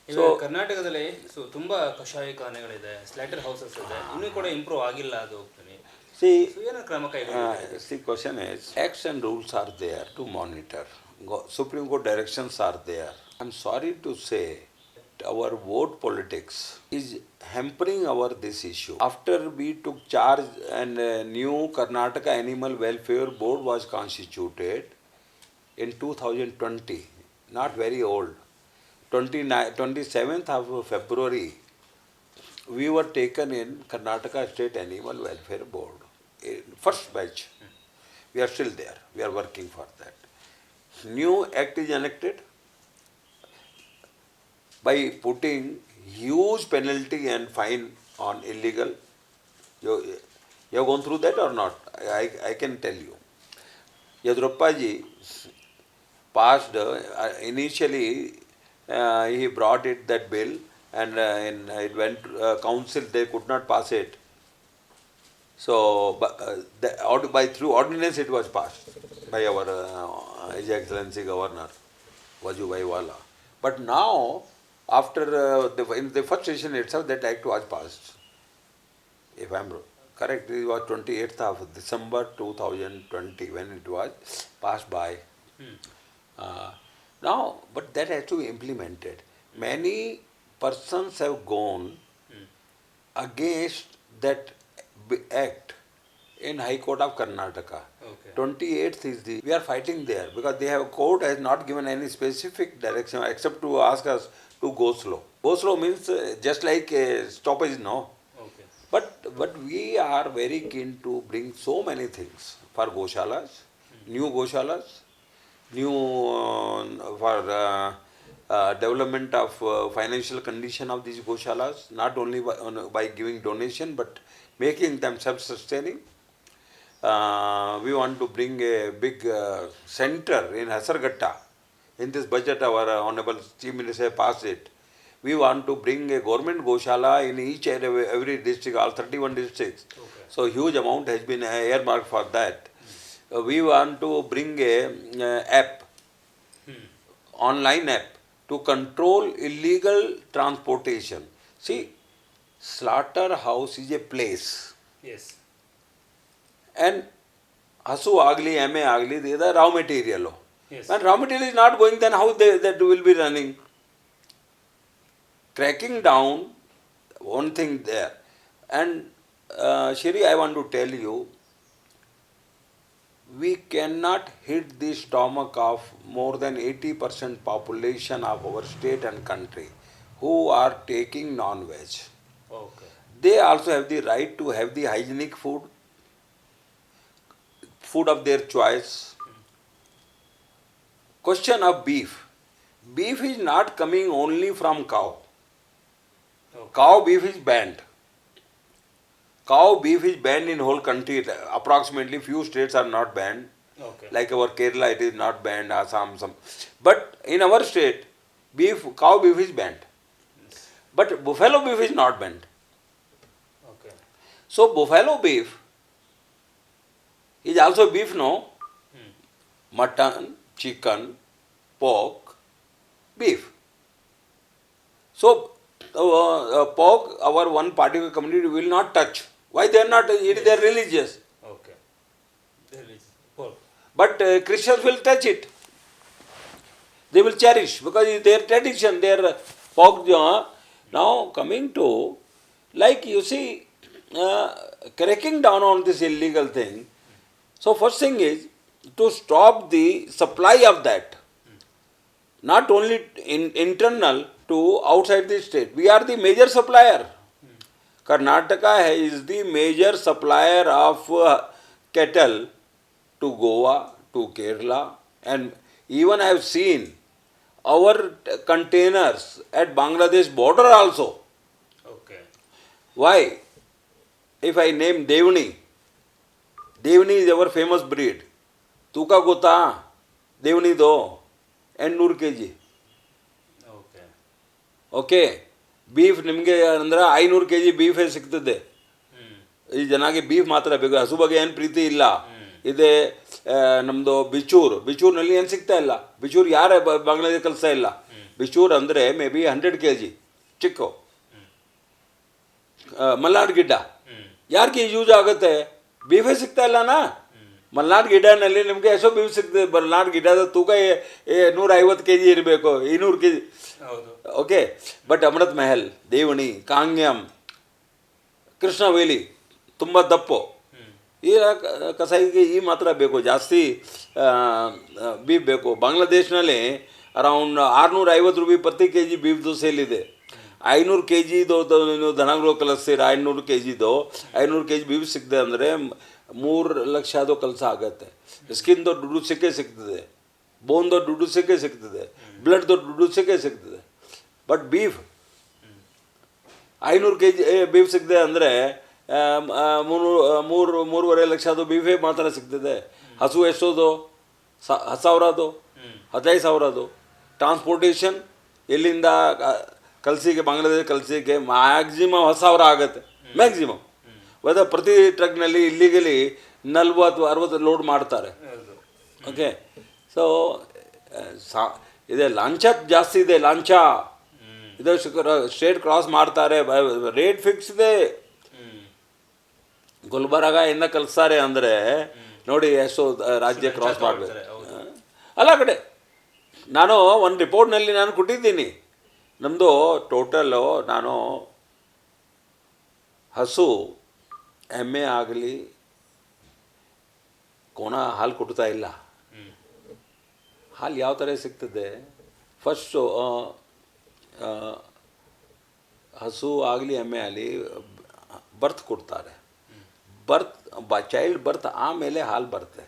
ಈಗ ಸೊ ಕರ್ನಾಟಕದಲ್ಲಿ ತುಂಬಾ ಕಷಾಯಖಾನೆಗಳಿದೆ, ಸ್ಲಾಟರ್ ಹೌಸಸ್ ಇದೆ, ಇನ್ನೂ ಕೂಡ ಇಂಪ್ರೂವ್ ಆಗಿಲ್ಲ ಅದು ಹೋಗ್ತೀನಿ. see, ಏನೋ ಕ್ರಮ ಕೈಗೊಂಡಿದ್ದಾರೆ? see, question is, acts and rules are there to monitor. Supreme Court directions are there. I'm sorry to say, our vote politics is hampering our this issue. After we took charge and new Karnataka Animal Welfare Board was constituted in 2020, not very old. 27th of February, we were taken in Karnataka State Animal Welfare Board. First batch. We are still there. We are working for that. New act is enacted by putting huge penalty and fine on illegal. You have gone through that or not? I can tell you. Yadurappa ji passed, initially he brought it, that bill, and it went council, they could not pass it. So, through ordinance it was passed by our His Excellency Governor Vajubhai Wala. But now, after in the first session itself, that act was passed. If I am correct, it was 28th of December 2020 when it was passed by. Now, but that has to be implemented. Many persons have gone against that act in High Court of Karnataka. Okay. 28th is we are fighting there because they have court has not given any specific direction except to ask us to go slow. Go slow means just like stoppage, no. Okay. But we are very keen to bring so many things for Goshalas, new Goshalas, new for development of financial condition of these Goshalas, not only by giving donation but making them self-sustaining. We want to bring a big center in Hasarghatta. In this budget, our Honorable Chief Minister passed it. We want to bring a government Goshala in each and every district, all 31 districts. Okay. So huge amount has been earmarked for that. We want to bring a app, online app, to control illegal transportation. See, slaughterhouse is a place. Yes. And hasu agli, MA agli, they are the raw material. Yes. When raw material is not going, then how that will be running? Cracking down, one thing there. And Shri, I want to tell you, we cannot hit the stomach of more than 80% population of our state and country who are taking non-veg. Okay. They also have the right to have the hygienic food of their choice. Question of beef. Beef is not coming only from cow. Okay. Cow beef is banned. Cow beef is banned in whole country. Approximately few states are not banned. Okay. Like our Kerala, it is not banned. Assam, some. But in our state, cow beef is banned. Yes. But buffalo beef is not banned. Okay. So buffalo beef is also beef, no? Mutton, chicken, pork, beef. So pork, our one particular community will not touch. Why they are not? It is their religious. Okay. There is pork. But Christians will touch it. They will cherish because it is their tradition, their pork. Now coming to, like you see, cracking down on this illegal thing. So first thing is to stop the supply of that. Not only internal to outside the state. We are the major supplier. Karnataka is the major supplier of cattle to Goa, to Kerala, and even I have seen our containers at Bangladesh border also. Okay. Why? If I name Devani, Devani is our famous breed. Tuka gota, Devani do, and 100 kg. Okay. Okay. Beef ನಿಮಗೆ ಅಂದ್ರೆ 500 kg ಬೀಫೇ ಸಿಗ್ತದೆ. ಈ ಜನಕ್ಕೆ beef ಮಾತ್ರ ಬೇಕು, ಹಸು ಬಗ್ಗೆ ಏನು ಪ್ರೀತಿ ಇಲ್ಲ. ಇದೆ ನಮ್ಮದು ಬಿಚೂರ್ನಲ್ಲಿ ಏನು ಸಿಗ್ತಾ ಇಲ್ಲ. ಬಿಚೂರ್ ಯಾರೇ ಬಾಂಗ್ಲಾದೇಶ ಕಲಿಸ್ತಾ ಇಲ್ಲ. ಬಿಚೂರ್ ಅಂದರೆ ಮೇ ಬಿ 100 kg ಚಿಕ್ಕು. ಮಲ್ನಾಡ್ ಗಿಡ್ಡ ಯಾರಿಗೆ ಯೂಸ್ ಆಗುತ್ತೆ? ಬೀಫೇ ಸಿಗ್ತಾ ಇಲ್ಲನಾ? ಮಲ್ನಾಡ್ ಗಿಡ್ಡನಲ್ಲಿ ನಿಮಗೆ ಎಷ್ಟೋ ಬೀಫ್ ಸಿಗ್ತದೆ. ಮಲ್ನಾಡ್ ಗಿಡ್ಡದ ತೂಕ 150 kg ಇರಬೇಕು, 200 kg. Okay, but Amrit Mahal, Deoni, Kangayam, Krishnaveli ತುಂಬ ದಪ್ಪು. ಈ ಕಸಾಯಿಗೆ ಈ ಮಾತ್ರ ಬೇಕು, ಜಾಸ್ತಿ ಬೀಫ್ ಬೇಕು. ಬಾಂಗ್ಲಾದೇಶನಲ್ಲಿ ಅರೌಂಡ್ 650 ರೂಪಾಯಿ ಪ್ರತಿ ಕೆ ಜಿ ಬೀಫ್ದು ಸೇಲ್ ಇದೆ. 500 kg ನೀವು ದನಗಳು ಕಲಿಸ್ತೀರ, 500 kg 500 kg ಬೀಫ್ ಸಿಕ್ಕಿದೆ ಅಂದರೆ 3 ಲಕ್ಷ ಅದು ಕೆಲಸ ಆಗುತ್ತೆ. ಸ್ಕಿನ್ದು ದುಡ್ಡು ಸಿಗ್ತದೆ, ಬೋನ್ದು ದುಡ್ಡು ಸಿಗ್ತದೆ, ಬ್ಲಡ್ದು ದುಡ್ಡು ಸಿಗ್ತದೆ. ಬಟ್ ಬೀಫ್ 500 kg ಬೀಫ್ ಸಿಕ್ಕಿದೆ ಅಂದರೆ 3.5 ಲಕ್ಷ ಅದು ಬೀಫೇ ಮಾತ್ರ ಸಿಗ್ತದೆ. ಹಸು ಎಷ್ಟೋದು? 10,000 ಅದು, 15,000 ಅದು. ಟ್ರಾನ್ಸ್ಪೋರ್ಟೇಷನ್ ಇಲ್ಲಿಂದ ಕಲ್ಸಿಗೆ, ಬಾಂಗ್ಲಾದೇಶ ಕಲ್ಸಿಗೆ ಮ್ಯಾಕ್ಸಿಮಮ್ 10,000 ಆಗುತ್ತೆ, ಮ್ಯಾಕ್ಸಿಮಮ್. ವೆದರ್ ಪ್ರತಿ ಟ್ರಕ್ನಲ್ಲಿ ಇಲ್ಲಿಗಲಿ 40-60 ಲೋಡ್ ಮಾಡ್ತಾರೆ. ಓಕೆ, ಸೊ ಇದೆ ಲಾಂಚ ಜಾಸ್ತಿ ಇದೆ, ಲಾಂಚ ಇದು ಸ್ಟೇಟ್ ಕ್ರಾಸ್ ಮಾಡ್ತಾರೆ, ರೇಟ್ ಫಿಕ್ಸ್ ಇದೆ. ಗುಲ್ಬರ್ಗ ಇಂದ ಕಲಿಸ್ತಾರೆ ಅಂದರೆ ನೋಡಿ ಎಷ್ಟು ರಾಜ್ಯ ಕ್ರಾಸ್ ಮಾಡಬೇಕು. ಅಲ್ಲ ಕಡೆ ನಾನು ಒಂದು ರಿಪೋರ್ಟ್ನಲ್ಲಿ ನಾನು ಕೊಟ್ಟಿದ್ದೀನಿ. ನಮ್ಮದು ಟೋಟಲು ನಾನು ಹಸು ಎಮ್ಮೆ ಆಗಲಿ ಕೋಣ ಹಾಲು ಕೊಡ್ತಾ ಇಲ್ಲ. ಹಾಲು ಯಾವ ಥರ ಸಿಗ್ತದೆ? ಫಸ್ಟು ಹಸು ಆಗಲಿ ಎಮ್ಮೆ ಆಗಲಿ ಬರ್ತ್ ಕೊಡ್ತಾರೆ. ಚೈಲ್ಡ್ ಬರ್ತ್ ಆಮೇಲೆ ಹಾಲು ಬರುತ್ತೆ.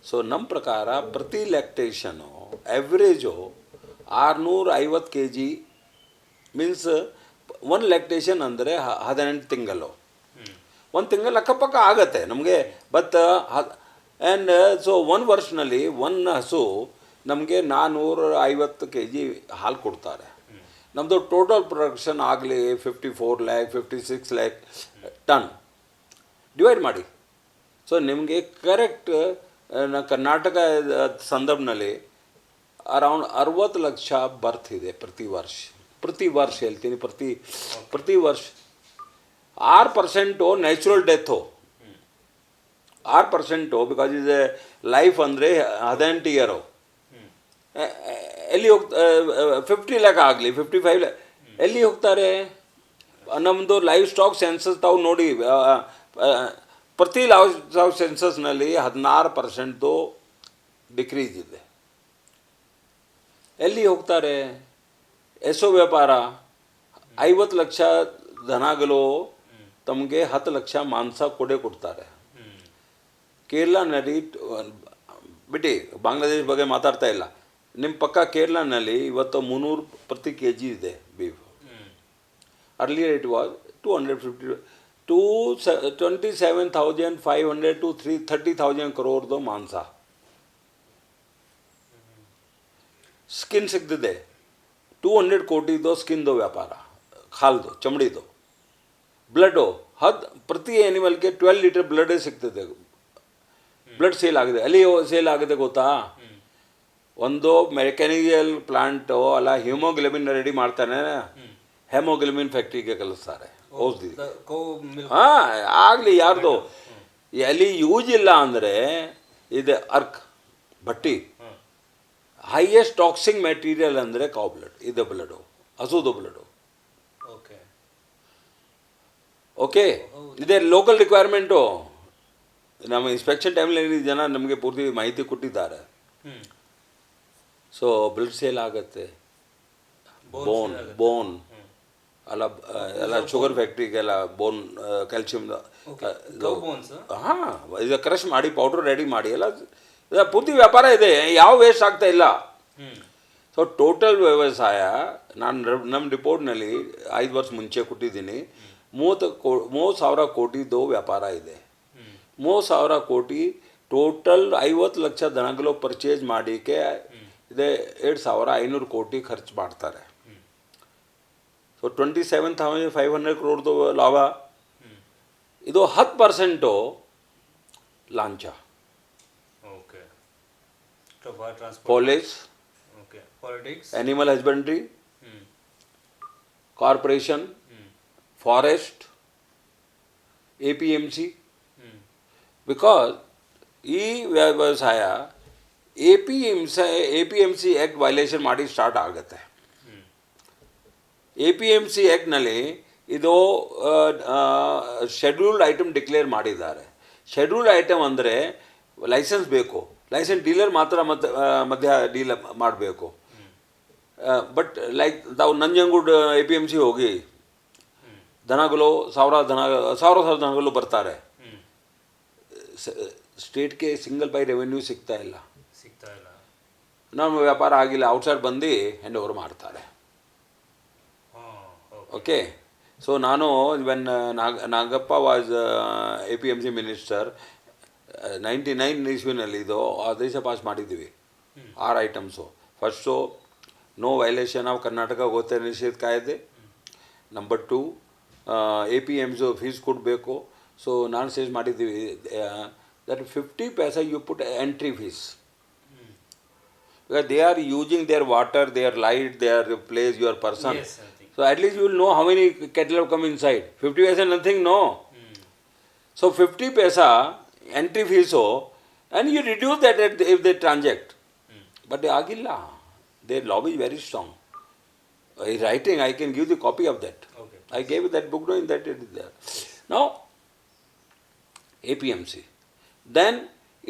ಸೊ ನಮ್ಮ ಪ್ರಕಾರ ಪ್ರತಿ ಲ್ಯಾಕ್ಟೇಷನು ಎವ್ರೇಜು 650 kg ಮೀನ್ಸ್ 1 ಲ್ಯಾಕ್ಟೇಷನ್ ಅಂದರೆ 18 ತಿಂಗಳು. 1 ತಿಂಗಳು ಅಕ್ಕಪಕ್ಕ ಆಗುತ್ತೆ ನಮಗೆ. ಬಟ್ ಆ್ಯಂಡ್ ಸೊ 1 ವರ್ಷನಲ್ಲಿ 1 ಹಸು ನಮಗೆ 450 kg ಹಾಲು ಕೊಡ್ತಾರೆ. ನಮ್ಮದು ಟೋಟಲ್ ಪ್ರೊಡಕ್ಷನ್ ಆಗಲಿ 54 lakh 56 lakh ಟನ್ ಡಿವೈಡ್ ಮಾಡಿ. ಸೊ ನಿಮಗೆ ಕರೆಕ್ಟ್ ಕರ್ನಾಟಕ ಸಂದರ್ಭದಲ್ಲಿ ಅರೌಂಡ್ 60 ಲಕ್ಷ ಬರ್ತ್ ಇದೆ ಪ್ರತಿ ವರ್ಷ ಹೇಳ್ತೀನಿ, ಪ್ರತಿ ವರ್ಷ. 6% ನ್ಯಾಚುರಲ್ ಡೆತ್ತು, 6% ಬಿಕಾಸ್ ಇದೆ ಲೈಫ್ ಅಂದರೆ 18 ಇಯರು. ಎಲ್ಲಿ 50 lakh ಆಗಲಿ 55 lakh ಎಲ್ಲಿ ಹೋಗ್ತಾರೆ? ನಮ್ಮದು ಲೈಫ್ ಸ್ಟಾಕ್ ಸೆನ್ಸಸ್ ತಾವು ನೋಡಿ, ಪ್ರತಿ ಲೈಫ್ ಸ್ಟಾಕ್ ಸೆನ್ಸಸ್ನಲ್ಲಿ 16% ಡಿಕ್ರೀಸ್ ಇದೆ. ಎಲ್ಲಿ ಹೋಗ್ತಾರೆ? ಎಸೋ ವ್ಯಾಪಾರ. 50 ಲಕ್ಷ ದನಗಳು ತಮಗೆ 10 ಲಕ್ಷ ಮಾಂಸ ಕೊಡ್ತಾರೆ. ಕೇರಳನಲ್ಲಿ ಬಿಟ್ಟು ಬಾಂಗ್ಲಾದೇಶ ಬಗ್ಗೆ ಮಾತಾಡ್ತಾ ಇಲ್ಲ, ನಿಮ್ಮ ಪಕ್ಕ ಕೇರಳನಲ್ಲಿ ಇವತ್ತು 300 ಪ್ರತಿ kg ಇದೆ beef. Earlier it was 250 to 27,500 to 30,000 crore ಮಾಂಸ. ಸ್ಕಿನ್ ಸಿಗ್ತದೆ, 200 ಕೋಟಿದು ಸ್ಕಿನ್ದು ವ್ಯಾಪಾರ, ಹಾಲ್ದು ಚಮಡಿದು. ಬ್ಲಡ್ಡು ಪ್ರತಿ ಆ್ಯನಿಮಲ್ಗೆ 12 ಲೀಟರ್ ಬ್ಲಡ್ಡೇ ಸಿಗ್ತದೆ. ಬ್ಲಡ್ ಸೇಲ್ ಆಗಿದೆ. ಅಲ್ಲಿ ಸೇಲ್ ಆಗಿದೆ ಗೊತ್ತಾ? ಒಂದು ಮೆಕ್ಯಾನಿಕಲ್ ಪ್ಲಾಂಟು ಅಲ್ಲ, ಹಿಮೋಗ್ಲೋಬಿನ್ ರೆಡಿ ಮಾಡ್ತಾನೆ, ಹೆಮೋಗ್ಲೋಬಿನ್ ಫ್ಯಾಕ್ಟ್ರಿಗೆ ಕಲಿಸ್ತಾರೆ ಔಷಧಿ. ಹಾಂ, ಆಗಲಿ ಯಾರ್ದು ಎಲ್ಲಿ ಯೂಸ್ ಇಲ್ಲ ಅಂದರೆ ಇದೆ ಅರ್ಕ್ ಬಟ್ಟಿ. ಹೈಯೆಸ್ಟ್ ಟಾಕ್ಸಿಂಗ್ ಮೆಟೀರಿಯಲ್ ಅಂದರೆ ಕೌ ಬ್ಲಡ್, ಇದು ಬ್ಲಡು, ಹಸುದು ಬ್ಲಡು. ಓಕೆ, ಇದೇ ಲೋಕಲ್ ರಿಕ್ವೈರ್ಮೆಂಟು. ನಮ್ಮ ಇನ್ಸ್ಪೆಕ್ಷನ್ ಟೈಮ್ನಲ್ಲಿ ಜನ ನಮಗೆ ಪೂರ್ತಿ ಮಾಹಿತಿ ಕೊಟ್ಟಿದ್ದಾರೆ. ಸೊ ಬ್ಲಡ್ ಸೇಲ್ ಆಗುತ್ತೆ. ಬೋನ್ ಎಲ್ಲ ಶುಗರ್ ಫ್ಯಾಕ್ಟ್ರಿಗೆಲ್ಲ ಬೋನ್ ಕ್ಯಾಲ್ಸಿಯಮ್ ಹಾಂ, ಇದು ಕ್ರಷ್ ಮಾಡಿ ಪೌಡ್ರ್ ರೆಡಿ ಮಾಡಿ ಎಲ್ಲ ಪೂರ್ತಿ ವ್ಯಾಪಾರ ಇದೆ. ಯಾವ ವೇಸ್ಟ್ ಆಗ್ತಾ ಇಲ್ಲ. ಸೊ ಟೋಟಲ್ ವ್ಯವಸಾಯ ನಾನು ನಮ್ಮ ರಿಪೋರ್ಟ್ನಲ್ಲಿ 5 ವರ್ಷ ಮುಂಚೆ ಕೊಟ್ಟಿದ್ದೀನಿ. 30,000 ಕೋಟಿದು ವ್ಯಾಪಾರ ಇದೆ. 30,000 ಕೋಟಿ ಟೋಟಲ್ 50 ಲಕ್ಷ ದನಗಳು ಪರ್ಚೇಸ್ ಮಾಡಿಕೆ ಇದೆ. 2,500 ಕೋಟಿ ಖರ್ಚು ಮಾಡ್ತಾರೆ. ಸೊ 27,500 crore ಲಾಭ. ಇದು 10% ಲಾಂಚ, police, Politics. animal husbandry, Hmm. corporation, Hmm. forest, APMC. Hmm. Because ಈ ವ್ಯವಸಾಯ A P M C act violation ಮಾಡಿ ಸ್ಟಾರ್ಟ್ ಆಗುತ್ತೆ. Hmm. A P M C ಆ್ಯಕ್ಟ್ನಲ್ಲಿ ಇದು ಶೆಡ್ಯೂಲ್ಡ್ ಐಟಮ್ ಡಿಕ್ಲೇರ್ ಮಾಡಿದ್ದಾರೆ. ಶೆಡ್ಯೂಲ್ಡ್ ಐಟಮ್ ಅಂದರೆ ಲೈಸೆನ್ಸ್ ಬೇಕು, ಲೈಸೆನ್ಸ್ ಡೀಲರ್ ಮಾತ್ರ ಮಧ್ಯ ಡೀಲ್ ಮಾಡಬೇಕು. ಬಟ್ ಲೈಕ್ ತಾವು Nanjangud A P M C ಹೋಗಿ ದನಗಳು ಸಾವಿರ ದನಗಳು ಬರ್ತಾರೆ, Hmm. ಸ್ಟೇಟ್ಗೆ ಸಿಂಗಲ್ ಪೈ ರೆವೆನ್ಯೂ ಸಿಗ್ತಾ ಇಲ್ಲ. ಸಿಗ್ತಾ ಇಲ್ಲ. ನಮ್ಮ ವ್ಯಾಪಾರ ಆಗಿಲ್ಲ, ಔಟ್ಸೈಡ್ ಬಂದು ಹ್ಯಾಂಡ್ ಓವರ್ ಮಾಡ್ತಾರೆ. ಓಕೆ, ಸೊ ನಾನು when Nagappa was A P M C minister 99 ಇಸ್ವಿನಲ್ಲಿ ಇದು ಆದೇಶ ಪಾಸ್ ಮಾಡಿದ್ದೀವಿ. 6 items. First, no violation of Karnataka ಗೋಹತ್ಯೆ ನಿಷೇಧ ಕಾಯ್ದೆ. Number 2, A P M's fees ಕೊಡಬೇಕು. ಸೊ ನಾನು ಸೇಸ್ ಮಾಡಿದ್ದೀವಿ that 50 paisa you put entry fees. Because they are using their water, their light, their place, your person. Yes, I think. So at least you will know how many cattle have come inside. 50 paisa nothing, no. So 50 paisa entry fees, so, and you reduce that if they transact. But they agilla. Their lobby is very strong. Writing, I can give the copy of that. Okay. I gave that book knowing that it is there. Now, APMC. Then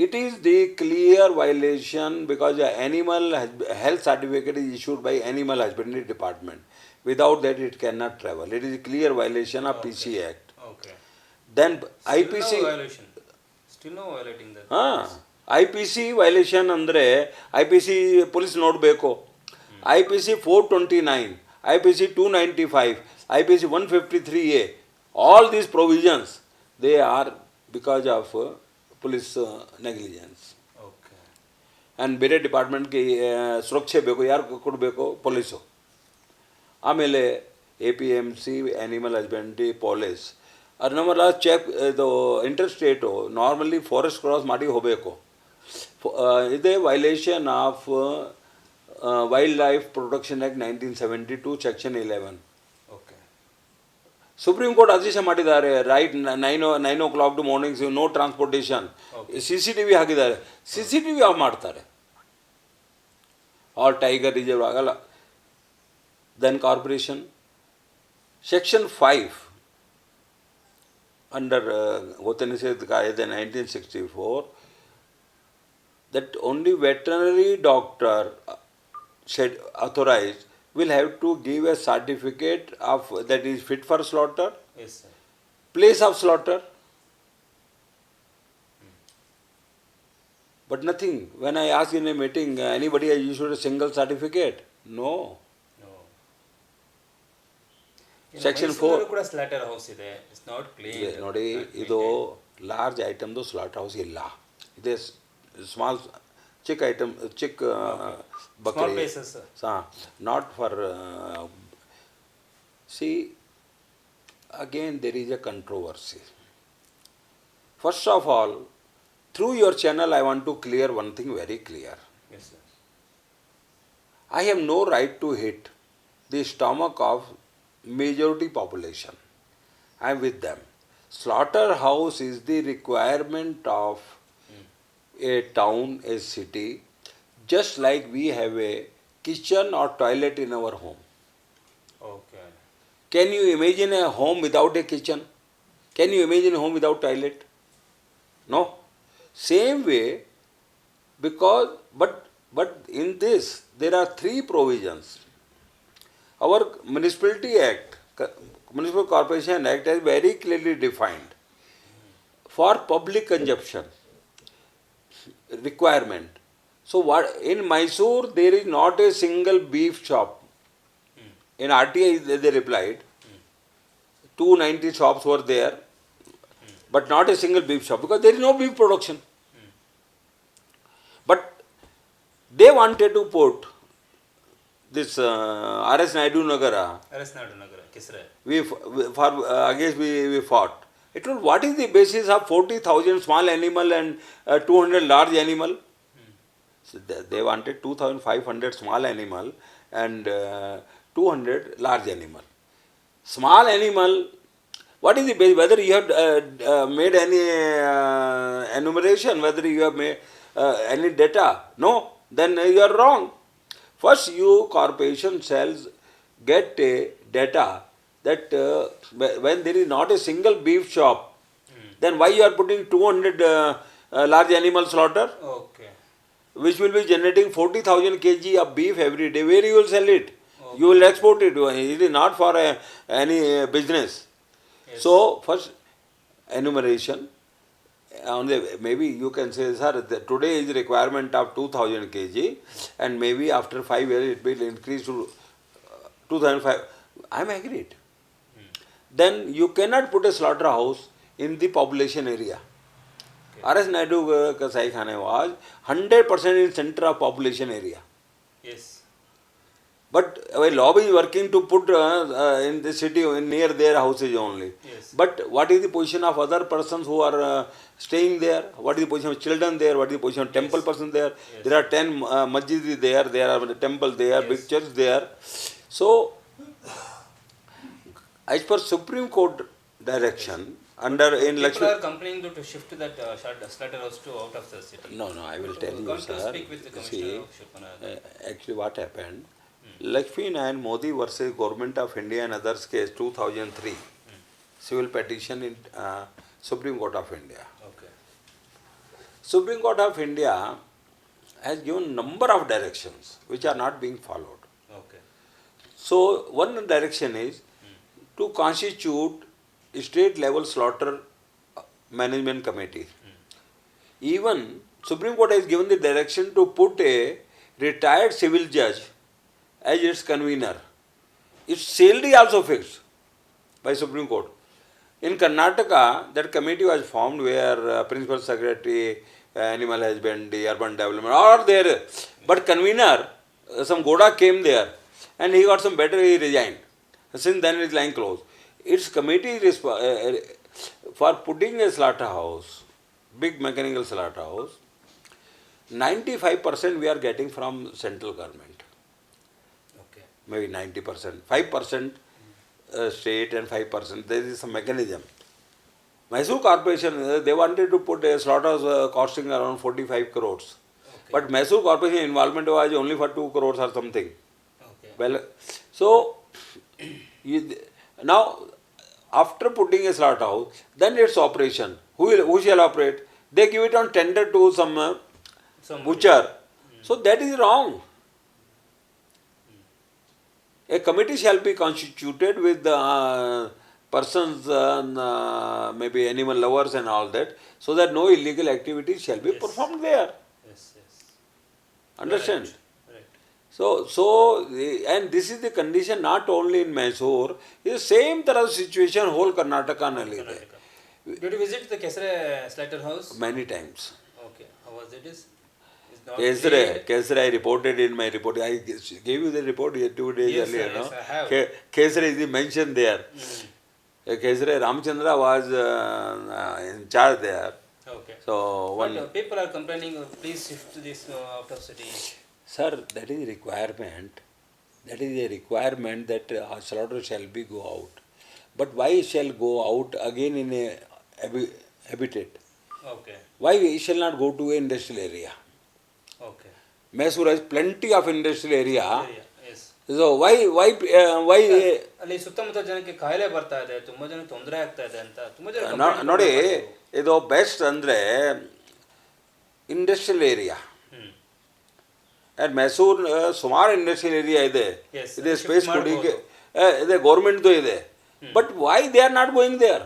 it is the clear violation because the animal health certificate is issued by Animal Husbandry Department. Without that, it cannot travel. It is a clear violation of PC Act. Okay. Then Still IPC. no violation. Still no violating that. IPC violation ಅಂದರೆ IPC police ನೋಡಬೇಕು. IPC 429, IPC 295, IPC 153A, all these provisions, they are because of police negligence. Okay. And ಬೇರೆ ಡಿಪಾರ್ಟ್ಮೆಂಟ್ಗೆ ಸುರಕ್ಷೆ ಬೇಕು, ಯಾರು ಕೊಡಬೇಕು? Police. ಆಮೇಲೆ A P M C, animal husbandry, police. ಅದು ನಮ್ಮೆಲ್ಲ ಚೆಕ್ ಇದು interstate normally forest cross ಮಾಡಿ ಹೋಗಬೇಕು. ಇದೇ violation of wildlife protection act 1972 section 11. Okay. Supreme court ಆದೇಶ ಮಾಡಿದ್ದಾರೆ. Right 9 o'clock to mornings no transportation. CCTV ಹಾಕಿದ್ದಾರೆ. CCTV ಆಫ್ ಮಾಡ್ತಾರೆ. ಆಲ್ ಟೈಗರ್ ರಿಸರ್ವ್ ಆಗಲ್ಲ. ದೆನ್ ಕಾರ್ಪೊರೇಷನ್ ಸೆಕ್ಷನ್ 5 ಅಂಡರ್ ಗೋಹತ್ಯೆ ನಿಷೇಧ ಕಾಯ್ದೆ 1964 that only veterinary doctor authorized will have to give a certificate of that is fit for slaughter, Yes, sir. place of slaughter. But nothing. When I asked in a meeting, anybody has issued a single certificate? No. No. Section ಮೈಸೂರಲ್ಲೂ 4. ಕೂಡ slaughter house ಇದೆ. It's not clean. ನೋಡಿ, ಇದು large ಐಟಮ್ದು slot house ಇಲ್ಲ. ಇದೆ small ಚಿಕ್ಕ item, ಚಿಕ್ಕ Small Bakary. places, sir. Not for see, again there is a controversy. First of all, through your channel I want to clear one thing very clear. Yes, sir. I have no right to hit the stomach of majority population. I am with them. Slaughterhouse is the requirement of a town, a city, just like we have a kitchen or toilet in our home. Okay. Can you imagine a home without a kitchen? Can you imagine a home without toilet? No. Same way, because but in this there are 3 provisions. Our Municipality Act, Municipal Corporation Act has very clearly defined for public consumption requirement. So what in Mysore there is not a single beef shop. In RTI they replied 290 shops were there, but not a single beef shop because there is no beef production. But they wanted to put this R.S. Naidu Nagara. ಅರಸನಾಡು Nagar Kesare. Against we fought. It was what is the basis of 40,000 small animal and 200 large animal? So they wanted 2,500 small animal and 200 large animal. Small animal, what is the base? Whether you have made any enumeration, whether you have made any data? No, then you are wrong. First, you corporation cells get a data that when there is not a single beef shop, then why you are putting 200 large animal slaughter, Okay. which will be generating 40,000 kg of beef every day? Where you will sell it? Okay. You will export it. It is not for any business. Yes. So first enumeration. On the, maybe you can say, sir, today is requirement of 2000 kg, and maybe after 5 years it will increase to 2005. I am agreed. Then you cannot put a slaughterhouse in the population area. R.S. Naidu Kasai Khane was 100% in center of population area. Yes. But a lobby is working to put in the city near their houses only. Yes. But what is the position of other persons who are staying there? What is the position of children there? What is the position of temple person there? Yes. There are 10 masjids there, there are temples there, Yes. big church there. So, as per Supreme Court direction, under in People Lakshmi... are complaining to shift that slaughterhouse to out of the city. No, I will tell you, Come sir. to speak with the Commissioner See, of Shilpanagar. actually what happened, Lakshmi Narayan Modi versus Government of India and others case 2003, civil petition in Supreme Court of India. Okay. Supreme Court of India has given number of directions which are not being followed. Okay. So one direction is to constitute state level slaughter management committee. Even Supreme Court has given the direction to put a retired civil judge as its convener. Its salary also fixed by Supreme Court. In Karnataka, that committee was formed where Principal Secretary, Animal Husbandry, Urban Development, all are there. But convener, some Goda came there and he got some better, he resigned. Since then it is lying close. Its committee is for putting a slaughterhouse, big mechanical slaughterhouse, 95% we are getting from central government. Okay. Maybe 90%. 5% state and 5%. There is some mechanism. Mysore Corporation, they wanted to put a slaughterhouse costing around 45 crores. Okay. But Mysore Corporation involvement was only for 2 crores or something. Okay. Well, so now after putting a slaughterhouse, then its operation. Who shall operate? They give it on tender to some Somebody. butcher. So that is wrong. A committee shall be constituted with persons, maybe animal lovers and all that, so that no illegal activity shall be Yes. performed there. Yes, yes. Understand? Right. Right. So, and this is the condition not only in Mysore, it's the same tarah situation whole Karnataka nalli hai. Karnataka. Did you visit the Kesare slaughterhouse? Many times. Okay. How was it? Is not Kesare, I reported in my report. I gave you the report 2 days Yes, earlier. sir, No? yes, I have. Kesare is mentioned there. Kesare Ramchandra was in charge there. Okay. So But one, people are complaining, please shift this out of city. sir, that is requirement. That is a requirement that slaughter shall be go out. But why it shall go out again in a habitat? Okay. Why it shall not go to an industrial area? Okay. Mysore has plenty of industrial area. Area. Yes. So why ಅಲ್ಲಿ ಸುತ್ತಮುತ್ತ ಜನಕ್ಕೆ ಕಾಯಿಲೆ ಬರ್ತಾ ಇದೆ, ತುಂಬಾ ಜನ ತೊಂದರೆ ಆಗ್ತಾ ಇದೆ ಅಂತ ತುಂಬಾ ಜನ ನೋಡಿ ಇದು ಬೆಸ್ಟ್ ಅಂದರೆ ಇಂಡಸ್ಟ್ರಿಯಲ್ ಏರಿಯಾ ಆ್ಯಂಡ್ ಮೈಸೂರು ಸುಮಾರು ಇಂಡಸ್ಟ್ರಿಯಲ್ ಏರಿಯಾ ಇದೆ. Yes, ಇದೆ shift ಸ್ಪೇಸ್ ಮಾಡ್ಬೋದು. ಕೊಡಿಗೆ ಇದೆ ಗೌರ್ಮೆಂಟ್ದು ಇದೆ. But why they are not going there?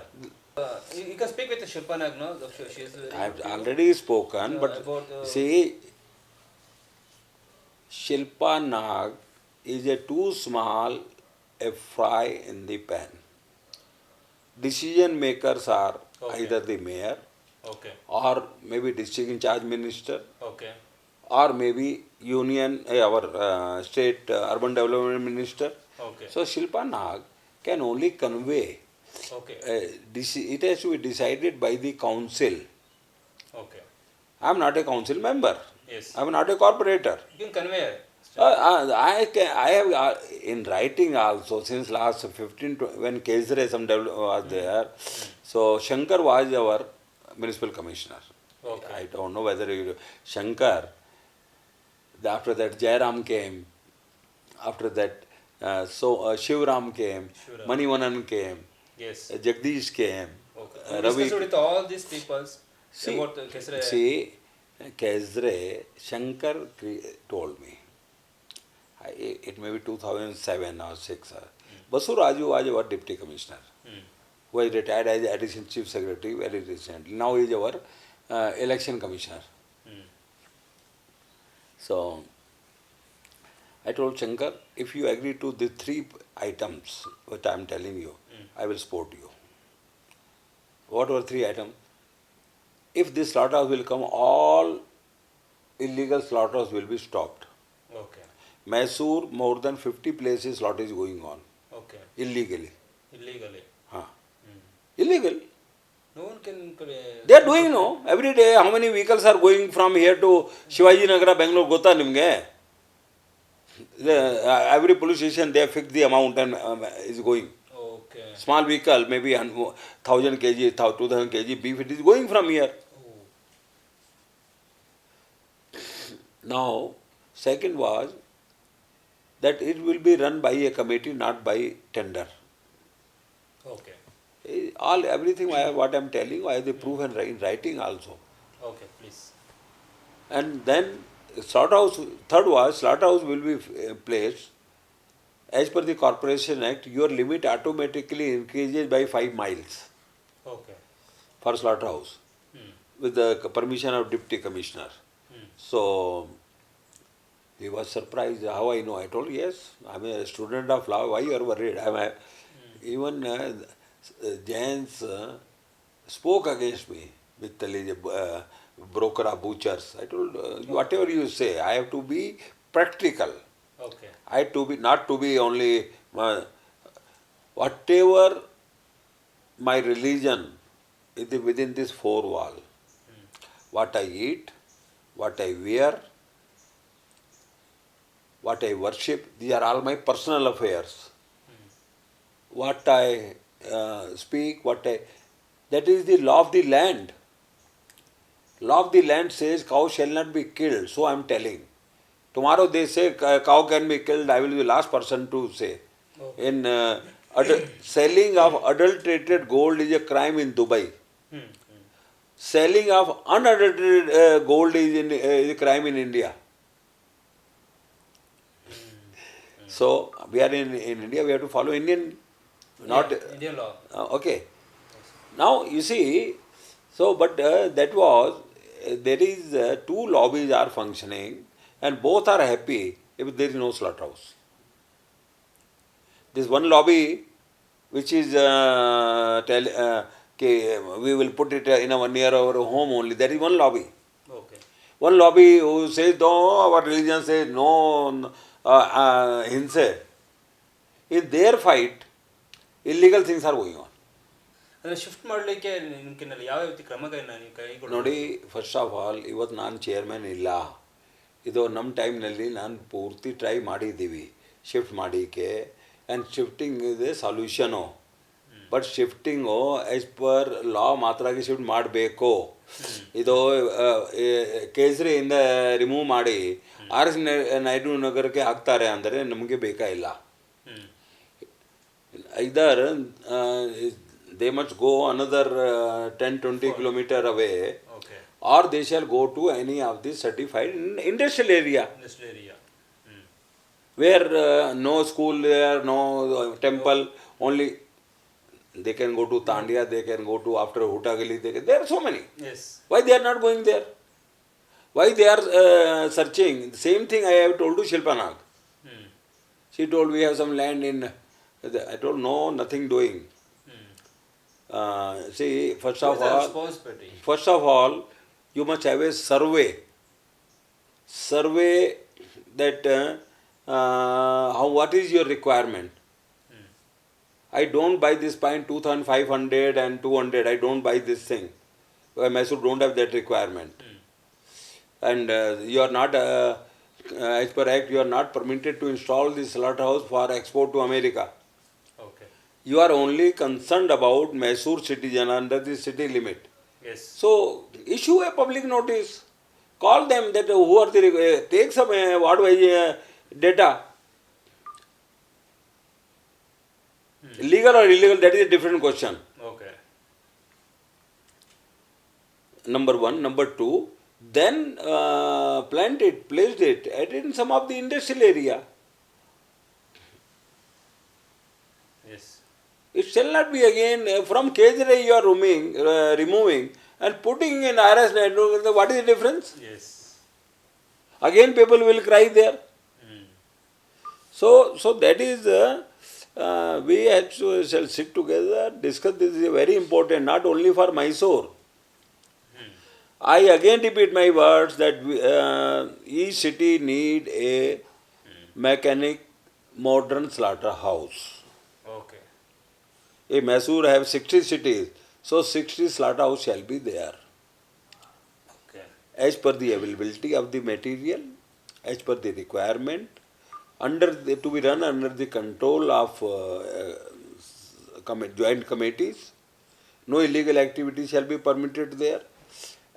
You can speak with Shilpa Nag, no? She is I have already spoken, but about, see, Shilpa Nag is a too small a fry in the pan. Decision makers are Okay. either the mayor Okay. or maybe district in charge minister Okay. or maybe union, our state urban development minister. Okay. So Shilpa Nag can only convey. Okay. It has to be decided by the council. Okay. I am not a council member. Yes. I am not a corporator. You can convey. I have in writing also since last 15 to, when Kesre was there. So Shankar was our municipal commissioner. Okay. I don't know whether you Shankar. After that Jairam came. After that Shivram came. Shivram. Manivanan came. Yes. Jagdish came. Okay. Ravi. Discussed with all these peoples See, about the Kesre. see, Kesre, Shankar told me. It may be 2007 or 6. Basu Raju was our deputy commissioner, who was retired as additional chief secretary very recently. Now he is our election commissioner. So, I told Shankar, if you agree to the 3 items which I am telling you, I will support you. What were 3 items? If this slaughterhouse will come, all illegal slaughterhouse will be stopped. Okay. Mysore, more than 50 places slaughter is going on. Okay. Illegally. Illegally. Illegal. No one can. They are doing no. Every day, how many vehicles are going from here to Shivaji Nagara, Bangalore, Gota Nimge? Every police station, they have fixed the amount and is going. Okay. Small vehicle, maybe 1000 kg, 2000 kg beef, it is going from here. Oh. Now, second was that it will be run by a committee, not by tender. Okay. Everything what I am telling, I have the proof and in writing also. Okay, please. And then slaughterhouse, third was slaughterhouse will be placed. As per the Corporation Act, your limit automatically increases by 5 miles Okay. for slaughterhouse with the permission of Deputy Commissioner. So, he was surprised. How I know? I told, yes, I am a student of law. Why you are worried? Even Jains spoke against me with the broker of butchers. I told, whatever you say, I have to be practical. Okay. I have to be, not to be only, whatever my religion is within this 4 wall. What I eat, what I wear, what I worship, these are all my personal affairs. What I speak, that is the law of the land. Law of the land says cow shall not be killed, so I am telling. Tomorrow they say cow can be killed, I will be the last person to say. Okay. In selling of adulterated gold is a crime in Dubai. Selling of unadulterated gold is a crime in India. So, we are in India, we have to follow Indian, not... Indian law. Okay. Now, you see, so, but that was, there is 2 lobbies are functioning and both are happy if there is no slaughterhouse. This one lobby, which is, we will put it in a near our home only, that is one lobby. Okay. One lobby who says, no, our religion says no, hinse. In their fight, illegal things are going on. ಅಂದರೆ shift ಮಾಡಲಿಕ್ಕೆ ನಿಮ್ಕಿನಲ್ಲಿ ಯಾವ ರೀತಿ ಕ್ರಮಗಳನ್ನ ನೀವು ಕೈಗೊಳ್ಳಿ ನೋಡಿ, first of all ಇವತ್ತು ನಾನು ಚೇರ್ಮನ್ ಇಲ್ಲ. ಇದು ನಮ್ಮ ಟೈಮ್ನಲ್ಲಿ ನಾನು ಪೂರ್ತಿ ಟ್ರೈ ಮಾಡಿದ್ದೀವಿ ಶಿಫ್ಟ್ ಮಾಡಲಿಕ್ಕೆ. ಆ್ಯಂಡ್ ಶಿಫ್ಟಿಂಗ್ ಇದೆ solution. But shifting as per law ಮಾತ್ರ ಶಿಫ್ಟ್ ಮಾಡಬೇಕು. ಇದು ಕೇಸರಿಯಿಂದ ರಿಮೂವ್ ಮಾಡಿ RS ನಾಯ್ಡು ನಗರಕ್ಕೆ ಹಾಕ್ತಾರೆ ಅಂದರೆ ನಮಗೆ ಬೇಕಾಗಿಲ್ಲ. ಇದರ್ they must go another 10-20 kilometer away, Okay. or they shall go to any of the certified industrial area Industrial area. where no school there, no temple, only they can go to Tandia, they can go to after Hutagali, there are so many. Yes. Why they are not going there? Why they are searching? Same thing I have told to Shilpa Nag. She told we have some land in, I told no, nothing doing. See, first of all, you must have a survey that what is your requirement. I don't buy this pine 2,500 and 200. I don't buy this thing. Mysore don't have that requirement. and you are not, as per act, you are not permitted to install the slaughterhouse for export to America. Okay. You are only concerned about Mysore citizen under the city limit. Yes. So issue a public notice. Call them that who are the take some what data. Legal or illegal, that is a different question. Okay. Number one. Number two, then plant it, placed it, at in some of the industrial area. Yes. It shall not be again from Kejre you are removing and putting in RS network. What is the difference? Yes. Again people will cry there. Mm. So that is, we have to shall sit together, discuss. This is very important, not only for Mysore. I again repeat my words that each city need a mechanic modern slaughterhouse. Okay. A Mysore have 60 cities, so 60 slaughterhouse shall be there. Okay. As per the availability of the material, as per the requirement, to be run under the control of joint committees. No illegal activity shall be permitted there.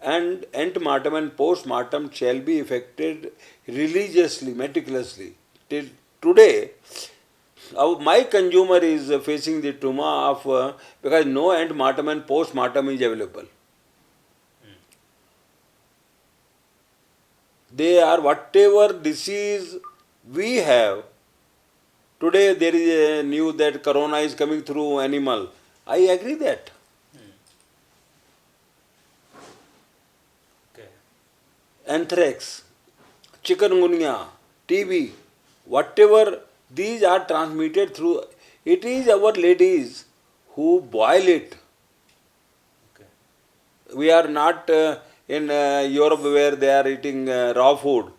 And ante-mortem and post-mortem shall be effected religiously, meticulously. Till today, my consumer is facing the trauma of, because no ante-mortem and post-mortem is available. They are whatever disease we have. Today there is a news that corona is coming through animal. I agree that. Okay. Anthrax, chikungunya, TB, whatever these are transmitted through. It is our ladies who boil it. Okay. We are not in Europe where they are eating raw food.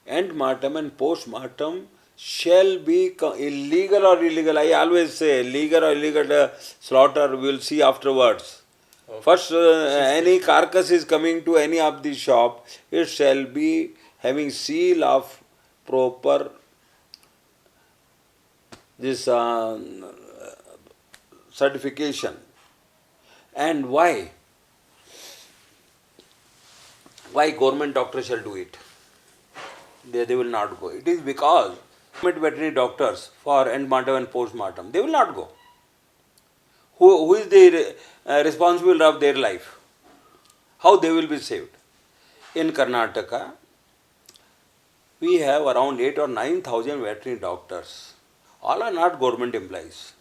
Ante-mortem and post-mortem shall be illegal or illegal. I always say legal or illegal slaughter we will see afterwards. Okay. First, any carcass is coming to any of the shop, it shall be having seal of proper this certification. And why? Why government doctors shall do it? They will not go. It is because government veterinary doctors for ante-mortem and post-mortem, they will not go. Who is the responsible of their life? How they will be saved? In Karnataka, we have around 8 or 9,000 veterinary doctors. All are not government employees.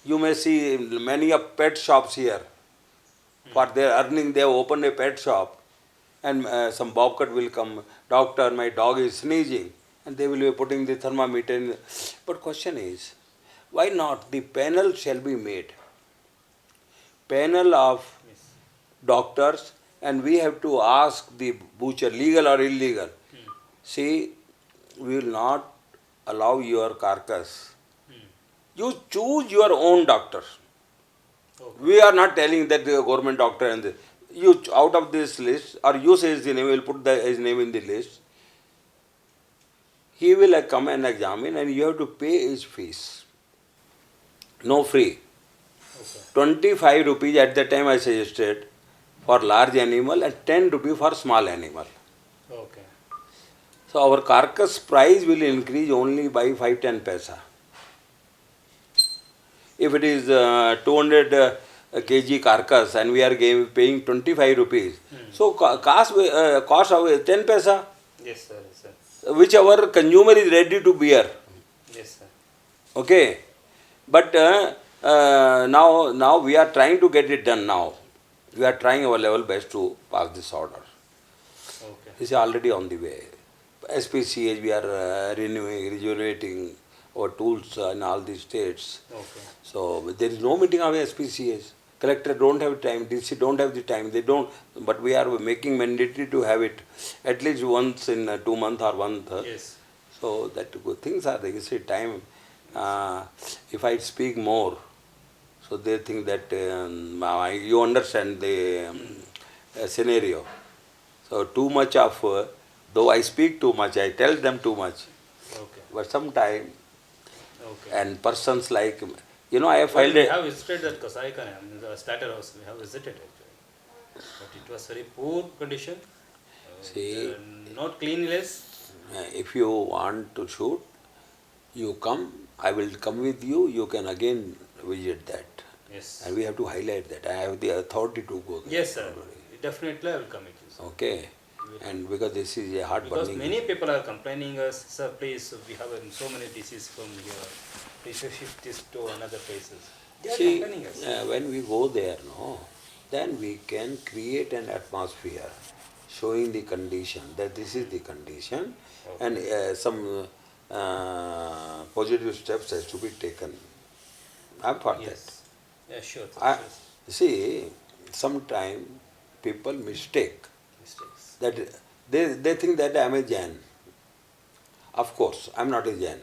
You may see many of pet shops here. For their earning, they have opened a pet shop, and some bobcat will come. Doctor, my dog is sneezing, and they will be putting the thermometer in. But question is, why not? The panel shall be made. Panel of Yes. doctors, and we have to ask the butcher, legal or illegal. See, we will not allow your carcass. You choose your own doctor. Okay. We are not telling that the government doctor and you out of this list, or you say his name, we will put his name in the list. He will come and examine, and you have to pay his fees. No free. Okay. 25 rupees at the time I suggested for large animal and 10 rupees for small animal. Okay. So our carcass price will increase only by 5-10 paisa. If it is 200 kg carcass and we are paying 25 rupees, so cost of 10 paisa, Yes, sir. Yes, sir. which our consumer is ready to bear. Yes, sir. Okay, but now we are trying to get it done now. We are trying our level best to pass this order. Okay. This is already on the way. SPCH, we are rejuvenating our tools in all these states. Okay. So there is no meeting of SPCH. Collector don't have time, DC don't have the time, they don't, but we are making mandatory to have it at least once in 2 months or month. Yes. So that good things are there. You see, time, if I speak more, so they think that you understand the scenario. So too much of, though I speak too much, I tell them too much. Okay. But sometime, Okay. and persons like, I have But filed we a, have visited that Kasai Khane, I mean, the slaughterhouse. We have visited actually, but it was very poor condition. See, Not cleanliness. if you want to shoot, you come, I will come with you, you can again visit that. Yes. And we have to highlight that. I have the authority to go there. Yes, sir. Definitely, I will come with you, sir. Okay. And because this is a heart Because burning. many people are complaining us, sir, please, we have so many diseases from here. Please shift this to another places. They are See, complaining us. when we go there, no, then we can create an atmosphere showing the condition, that this is the condition, and some positive steps has to be taken. I'm for Yes. Yeah, sure. Sir. that. Sure. See, sometimes people mistake Mistakes. that they think that I am a Jain. Of course, I am not a Jain.